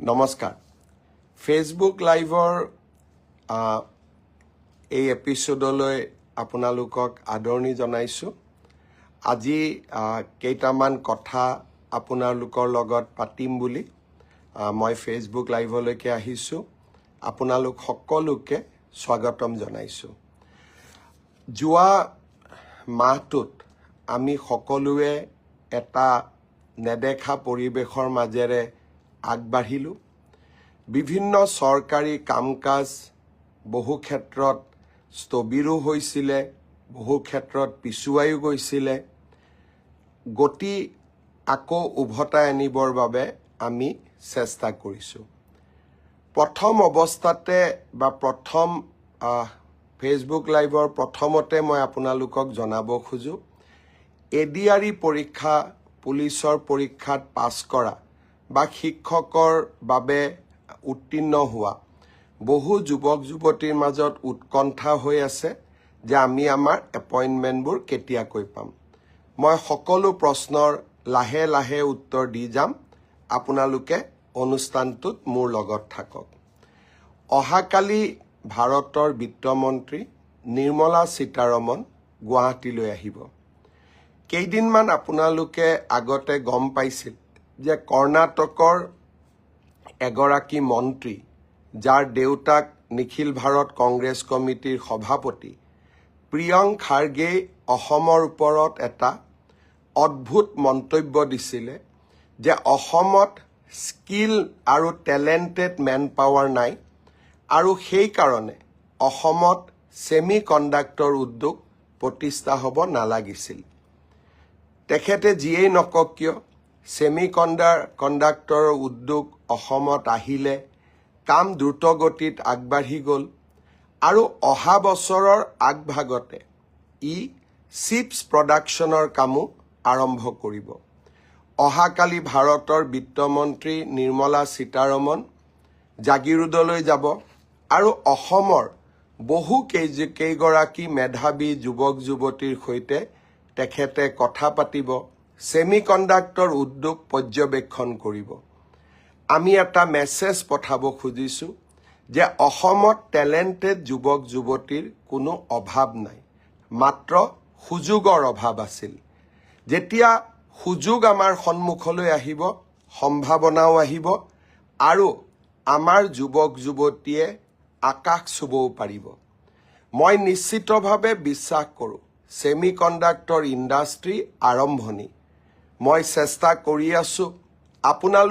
নমস্কাৰ ফেচবুক লাইভৰ এই এপিসোডলৈ আপোনালোকক আদৰণি জনাইছো আজি কেইটামান কথা আপোনালোকৰ লগত পাতিম বুলি মই ফেচবুক লাইভলৈকে আহিছো আপোনালোক সকলোকে স্বাগতম জনাইছো যোৱা মাহটোত আমি সকলোৱে এটা নেদেখা পৰিবেশৰ মাজেৰে আগবাঢ়িলো বিভিন্ন সৰকাৰি কামকাজ বহু ক্ষেত্ৰত স্থবিৰো হৈছিলে বহু ক্ষেত্ৰত পিছুৱাইও গৈছিলে গতি আকৌ উভতাই আনিবৰ বাবে আমি চেষ্টা কৰিছো প্ৰথম অৱস্থাতে বা প্ৰথম ফেচবুক লাইভৰ প্ৰথমতে মই আপোনালোকক জনাব খুজো এডিআৰই পৰীক্ষা পুলিচৰ পৰীক্ষাত পাছ কৰা বা শিক্ষকৰ বাবে উত্তীৰ্ণ হোৱা বহু যুৱক যুৱতীৰ মাজত উৎকণ্ঠা হৈ আছে যে আমি আমাৰ এপইণ্টমেণ্টবোৰ কেতিয়াকৈ পাম মই সকলো প্ৰশ্নৰ লাহে লাহে উত্তৰ দি যাম আপোনালোকে অনুষ্ঠানটোত মোৰ লগত থাকক অহাকালি ভাৰতৰ বিত্তমন্ত্ৰী নিৰ্মলা সীতাৰমণ গুৱাহাটীলৈ আহিব কেইদিনমান আপোনালোকে আগতে গম পাইছিল যে কৰ্ণাটকৰ এগৰাকী মন্ত্ৰী যাৰ দেউতাক নিখিল ভাৰত কংগ্ৰেছ কমিটিৰ সভাপতি প্ৰিয়ংক খাৰ্গে অসমৰ ওপৰত এটা অদ্ভুত মন্তব্য দিছিলে যে অসমত স্কিল আৰু টেলেণ্টেড মেন পাৱাৰ নাই আৰু সেই কাৰণে অসমত সেমি কণ্ডাক্টৰ উদ্যোগ প্ৰতিষ্ঠা হ'ব নালাগিছিল তেখেতে যিয়েই নকক কিয় সেমি কণ্ডাক্টৰ উদ্যোগ অসমত আহিলে কাম দ্ৰুতগতিত আগবাঢ়ি গ'ল আৰু অহা বছৰৰ আগভাগতে চিপছ প্ৰডাকশ্যনৰ কামো আৰম্ভ কৰিব অহাকালি ভাৰতৰ বিত্তমন্ত্ৰী নিৰ্মলা সীতাৰমণ জাগিৰোডলৈ যাব আৰু অসমৰ বহু কেইগৰাকী মেধাৱী যুৱক যুৱতীৰ সৈতে তেখেতে কথা পাতিব সেমি কণ্ডাক্টৰ উদ্যোগ পৰ্যবেক্ষণ কৰিব আমি এটা মেছেজ পঠাব খুজিছো যে অসমত টেলেণ্টেড যুৱক যুৱতীৰ কোনো অভাৱ নাই মাত্ৰ সুযোগৰ অভাৱ আছিল যেতিয়া সুযোগ আমাৰ সন্মুখলৈ আহিব সম্ভাৱনাও আহিব আৰু আমাৰ যুৱক যুৱতীয়ে আকাশ চুবও পাৰিব মই নিশ্চিতভাৱে বিশ্বাস কৰোঁ সেমি কণ্ডাক্টৰ ইণ্ডাষ্ট্ৰী আৰম্ভণি মই চেষ্টা কৰি আছো আপোনালোক